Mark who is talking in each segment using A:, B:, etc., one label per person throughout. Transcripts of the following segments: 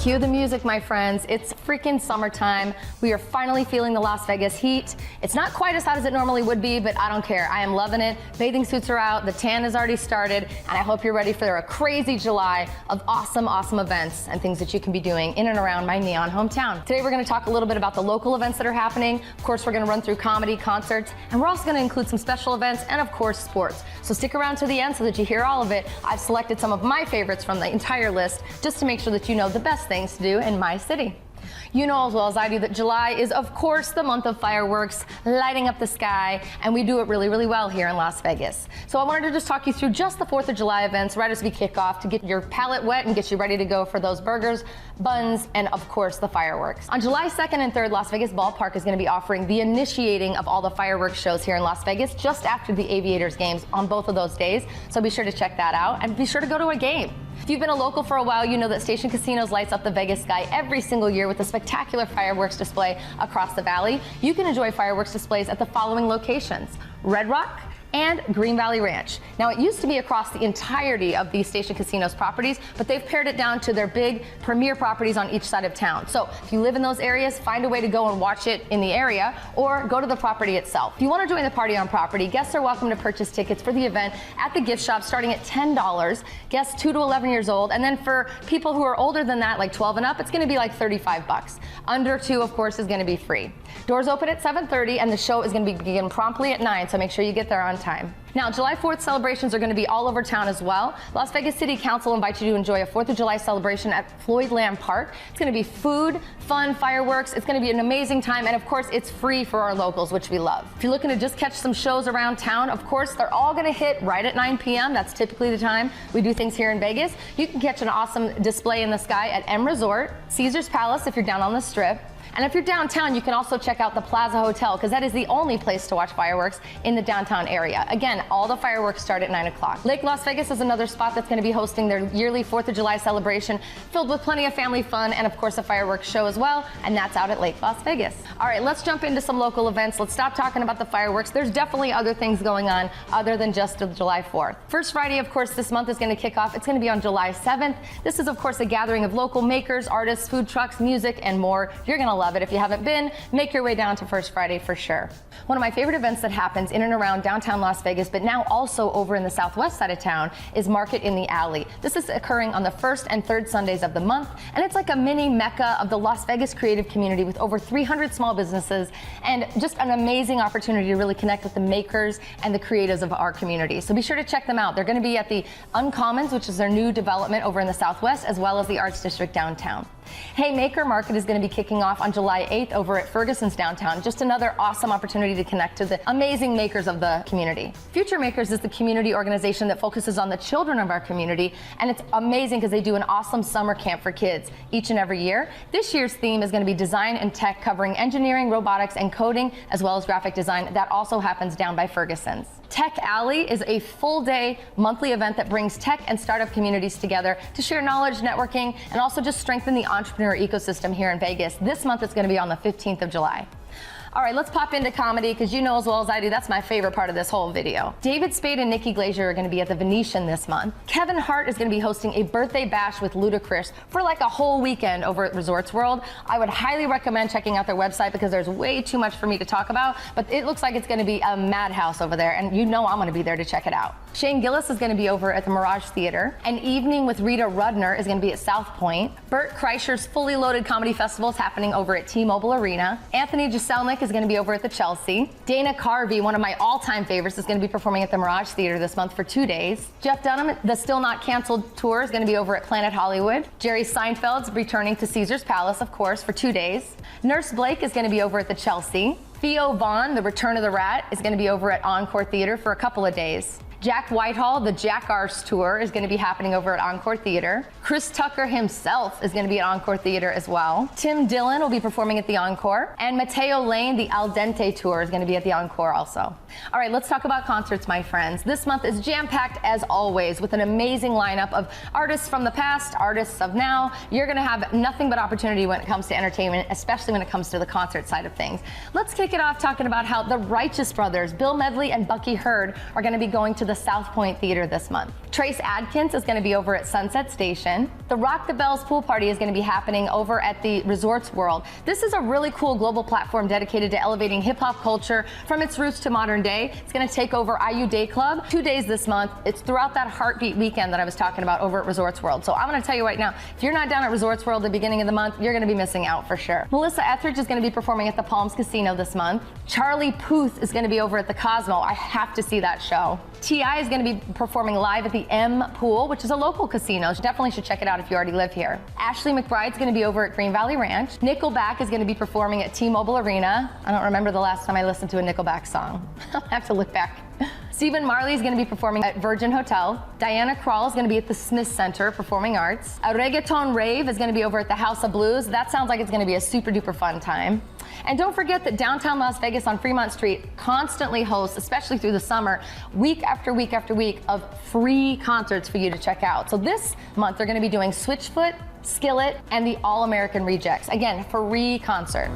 A: Cue the music, my friends. It's freaking summertime. We are finally feeling the Las Vegas heat. It's not quite as hot as it normally would be, but I don't care. I am loving it. Bathing suits are out, the tan has already started, and I hope you're ready for a crazy July of awesome events and things that you can be doing in and around my neon hometown. Today we're going to talk a little bit about the local events that are happening. Of course, we're going to run through comedy, concerts, and we're also going to include some special events and, of course, sports. So stick around to the end so that you hear all of it. I've selected some of my favorites from the entire list just to make sure that you know the best things to do in my city. You know as well as I do that July is, of course, the month of fireworks, lighting up the sky, and we do it really well here in Las Vegas. So I wanted to just talk you through just the 4th of July events right as we kick off to get your palate wet and get you ready to go for those burgers, buns, and of course the fireworks. On July 2nd and 3rd, Las Vegas Ballpark is going to be offering the initiating of all the fireworks shows here in Las Vegas just after the Aviators games on both of those days. So be sure to check that out and be sure to go to a game. If you've been a local for a while, you know that Station Casinos lights up the Vegas sky every single year with a spectacular fireworks display across the valley. You can enjoy fireworks displays at the following locations: Red Rock and Green Valley Ranch. Now, it used to be across the entirety of these Station Casinos properties, but they've pared it down to their big premier properties on each side of town. So if you live in those areas, find a way to go and watch it in the area or go to the property itself. If you want to join the party on property, guests are welcome to purchase tickets for the event at the gift shop starting at $10. Guests 2 to 11 years old. And then for people who are older than that, like 12 and up, it's going to be like $35. Under 2, of course, is going to be free. Doors open at 7:30 and the show is going to begin promptly at 9, so make sure you get there on time. Now, July 4th celebrations are going to be all over town as well. Las Vegas City Council invites you to enjoy a 4th of July celebration at Floyd Lamb Park. It's going to be food, fun, fireworks. It's going to be an amazing time, and of course, it's free for our locals, which we love. If you're looking to just catch some shows around town, of course, they're all going to hit right at 9 p.m. That's typically the time we do things here in Vegas. You can catch an awesome display in the sky at M Resort, Caesar's Palace if you're down on the Strip. And if you're downtown, you can also check out the Plaza Hotel because that is the only place to watch fireworks in the downtown area. Again, all the fireworks start at 9 o'clock. Lake Las Vegas is another spot that's going to be hosting their yearly 4th of July celebration filled with plenty of family fun and, of course, a fireworks show as well. And that's out at Lake Las Vegas. All right, let's jump into some local events. Let's stop talking about the fireworks. There's definitely other things going on other than just the July 4th. First Friday, of course, this month is going to kick off. It's going to be on July 7th. This is, of course, a gathering of local makers, artists, food trucks, music, and more. You're going to love it. If you haven't been, make your way down to First Friday for sure. One of my favorite events that happens in and around downtown Las Vegas, but now also over in the southwest side of town, is Market in the Alley. This is occurring on the 1st and 3rd Sundays of the month, and it's like a mini mecca of the Las Vegas creative community with over 300 small businesses and just an amazing opportunity to really connect with the makers and the creatives of our community. So be sure to check them out. They're going to be at the Uncommons, which is their new development over in the southwest, as well as the Arts District downtown. Hey Maker Market is going to be kicking off on July 8th over at Ferguson's downtown. Just another awesome opportunity to connect to the amazing makers of the community. Future Makers is the community organization that focuses on the children of our community, and it's amazing because they do an awesome summer camp for kids each and every year. This year's theme is going to be design and tech, covering engineering, robotics, and coding, as well as graphic design. That also happens down by Ferguson's. Tech Alley is a full-day monthly event that brings tech and startup communities together to share knowledge, networking, and also just strengthen the entrepreneur ecosystem here in Vegas. This month it's going to be on the 15th of July. All right, let's pop into comedy because you know as well as I do, that's my favorite part of this whole video. David Spade and Nikki Glaser are going to be at the Venetian this month. Kevin Hart is going to be hosting a birthday bash with Ludacris for like a whole weekend over at Resorts World. I would highly recommend checking out their website because there's way too much for me to talk about, but it looks like it's going to be a madhouse over there, and you know I'm going to be there to check it out. Shane Gillis is going to be over at the Mirage Theater. An Evening with Rita Rudner is going to be at South Point. Burt Kreischer's Fully Loaded Comedy Festival is happening over at T-Mobile Arena. Anthony Jeselnik is going to be over at the Chelsea. Dana Carvey, one of my all-time favorites, is going to be performing at the Mirage Theater this month for 2 days. Jeff Dunham, the Still Not Canceled tour, is going to be over at Planet Hollywood. Jerry Seinfeld's returning to Caesar's Palace, of course, for 2 days. Nurse Blake is going to be over at the Chelsea. Theo Vaughn, The Return of the Rat, is going to be over at Encore Theater for a couple of days. Jack Whitehall, the Jackass Tour, is going to be happening over at Encore Theater. Chris Tucker himself is going to be at Encore Theater as well. Tim Dillon will be performing at the Encore. And Mateo Lane, the Al Dente Tour, is going to be at the Encore also. All right, let's talk about concerts, my friends. This month is jam-packed as always with an amazing lineup of artists from the past, artists of now. You're going to have nothing but opportunity when it comes to entertainment, especially when it comes to the concert side of things. Let's kick it off talking about how the Righteous Brothers, Bill Medley and Bucky Hurd, are going to be going to the South Point Theater this month. Trace Adkins is going to be over at Sunset Station. The Rock the Bells pool party is going to be happening over at the Resorts World. This is a really cool global platform dedicated to elevating hip-hop culture from its roots to modern day. It's going to take over IU Day Club 2 days this month. It's throughout that Heartbeat weekend that I was talking about over at Resorts World. So I'm going to tell you right now, if you're not down at Resorts World at the beginning of the month, you're going to be missing out for sure. Melissa Etheridge is going to be performing at the Palms Casino this month. Charlie Puth is going to be over at the Cosmo. I have to see that show. T.I. is going to be performing live at the M Pool, which is a local casino. You definitely should check it out if you already live here. Ashley McBride's going to be over at Green Valley Ranch. Nickelback is going to be performing at T-Mobile Arena. I don't remember the last time I listened to a Nickelback song. I'll have to look back. Stephen Marley is going to be performing at Virgin Hotel. Diana Krall is going to be at the Smith Center Performing Arts. A reggaeton rave is going to be over at the House of Blues. That sounds like it's going to be a super duper fun time. And don't forget that downtown Las Vegas on Fremont Street constantly hosts, especially through the summer, week after week after week of free concerts for you to check out. So this month they're going to be doing Switchfoot, Skillet, and the All American Rejects. Again, free concert.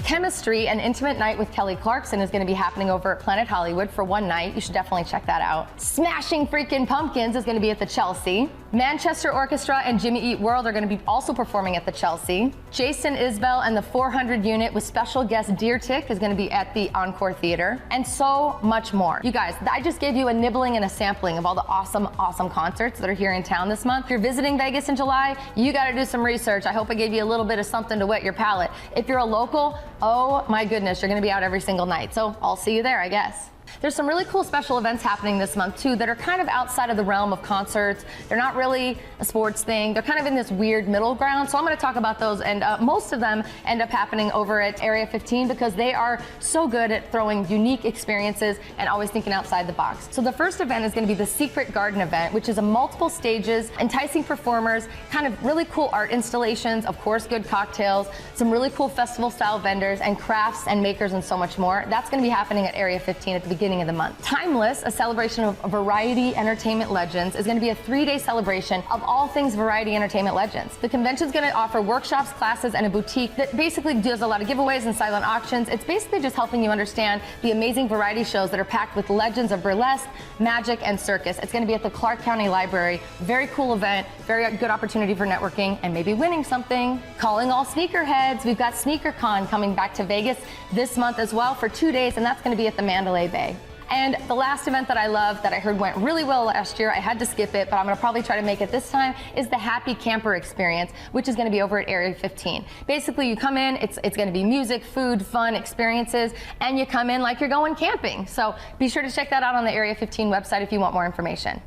A: Chemistry, an intimate night with Kelly Clarkson, is going to be happening over at Planet Hollywood for one night. You should definitely check that out. Smashing Freaking Pumpkins is going to be at the Chelsea. Manchester Orchestra and Jimmy Eat World are going to be also performing at the Chelsea. Jason Isbell and the 400 Unit with special guest Deer Tick is going to be at the Encore Theater, and so much more. You guys, I just gave you a nibbling and a sampling of all the awesome, awesome concerts that are here in town this month. If you're visiting Vegas in July, you got to do some research. I hope I gave you a little bit of something to whet your palate. If you're a local, oh my goodness, you're going to be out every single night. So I'll see you there, I guess. There's some really cool special events happening this month too that are kind of outside of the realm of concerts. They're not really a sports thing. They're kind of in this weird middle ground. So I'm going to talk about those, and most of them end up happening over at Area 15 because they are so good at throwing unique experiences and always thinking outside the box. So the first event is going to be the Secret Garden event, which is a multiple stages, enticing performers, kind of really cool art installations, of course good cocktails, some really cool festival style vendors and crafts and makers and so much more. That's going to be happening at Area 15 at the beginning of the month. Timeless, a celebration of variety entertainment legends, is going to be a 3-day celebration of all things variety entertainment legends. The convention is going to offer workshops, classes, and a boutique that basically does a lot of giveaways and silent auctions. It's basically just helping you understand the amazing variety shows that are packed with legends of burlesque, magic, and circus. It's going to be at the Clark County Library. Very cool event, very good opportunity for networking and maybe winning something. Calling all sneakerheads, we've got SneakerCon coming back to Vegas this month as well for 2 days, and that's going to be at the Mandalay Bay. And the last event that I love, that I heard went really well last year, I had to skip it, but I'm going to probably try to make it this time, is the Happy Camper Experience, which is going to be over at Area 15. Basically, you come in, it's going to be music, food, fun, experiences, and you come in like you're going camping. So be sure to check that out on the Area 15 website if you want more information.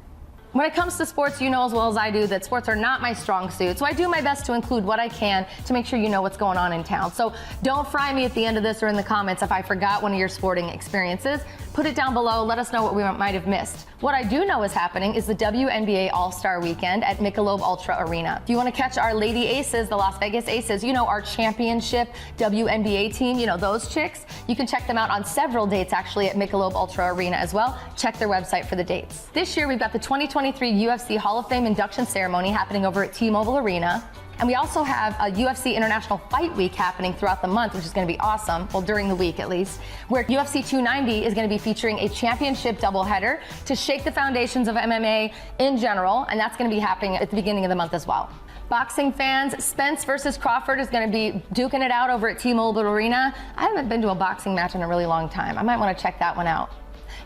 A: When it comes to sports, you know as well as I do that sports are not my strong suit, so I do my best to include what I can to make sure you know what's going on in town. So don't fry me at the end of this or in the comments if I forgot one of your sporting experiences. Put it down below, let us know what we might have missed. What I do know is happening is the WNBA All-Star Weekend at Michelob Ultra Arena. If you want to catch our Lady Aces, the Las Vegas Aces, you know, our championship WNBA team, you know, those chicks, you can check them out on several dates actually at Michelob Ultra Arena as well. Check their website for the dates. This year we've got the 2023 UFC Hall of Fame induction ceremony happening over at T-Mobile Arena. And we also have a UFC International Fight Week happening throughout the month, which is going to be awesome, well, during the week at least, where UFC 290 is going to be featuring a championship doubleheader to shake the foundations of MMA in general, and that's going to be happening at the beginning of the month as well. Boxing fans, Spence versus Crawford is going to be duking it out over at T-Mobile Arena. I haven't been to a boxing match in a really long time. I might want to check that one out.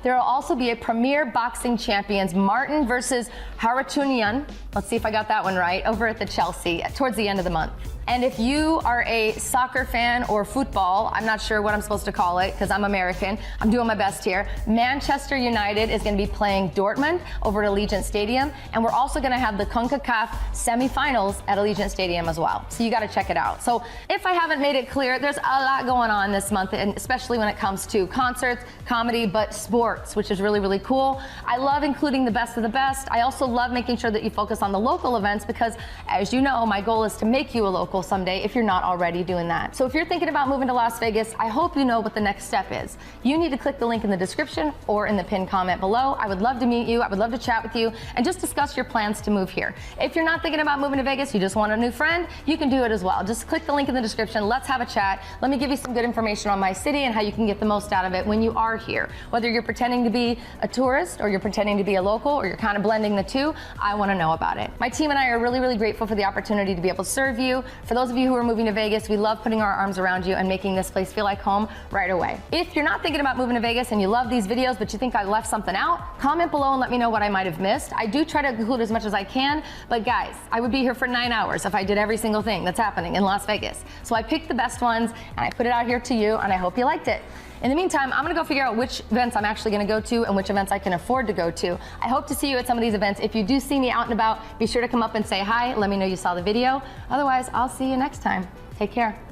A: There will also be a premier boxing champions, Martin versus Haratunian. Let's see if I got that one right, over at the Chelsea towards the end of the month. And if you are a soccer fan or football, I'm not sure what I'm supposed to call it because I'm American. I'm doing my best here. Manchester United is going to be playing Dortmund over at Allegiant Stadium. And we're also going to have the CONCACAF semifinals at Allegiant Stadium as well. So you got to check it out. So if I haven't made it clear, there's a lot going on this month, and especially when it comes to concerts, comedy, but sports, which is really, really cool. I love including the best of the best. I also love making sure that you focus on the local events because, as you know, my goal is to make you a local local someday if you're not already doing that. So if you're thinking about moving to Las Vegas, I hope you know what the next step is. You need to click the link in the description or in the pinned comment below. I would love to meet you. I would love to chat with you and just discuss your plans to move here. If you're not thinking about moving to Vegas, you just want a new friend, you can do it as well. Just click the link in the description. Let's have a chat. Let me give you some good information on my city and how you can get the most out of it when you are here. Whether you're pretending to be a tourist or you're pretending to be a local or you're kind of blending the two, I want to know about it. My team and I are really, really grateful for the opportunity to be able to serve you. For those of you who are moving to Vegas, we love putting our arms around you and making this place feel like home right away. If you're not thinking about moving to Vegas and you love these videos, but you think I left something out, comment below and let me know what I might have missed. I do try to include as much as I can, but guys, I would be here for 9 hours if I did every single thing that's happening in Las Vegas. So I picked the best ones and I put it out here to you, and I hope you liked it. In the meantime, I'm gonna go figure out which events I'm actually gonna go to and which events I can afford to go to. I hope to see you at some of these events. If you do see me out and about, be sure to come up and say hi. Let me know you saw the video. Otherwise, I'll see you next time. Take care.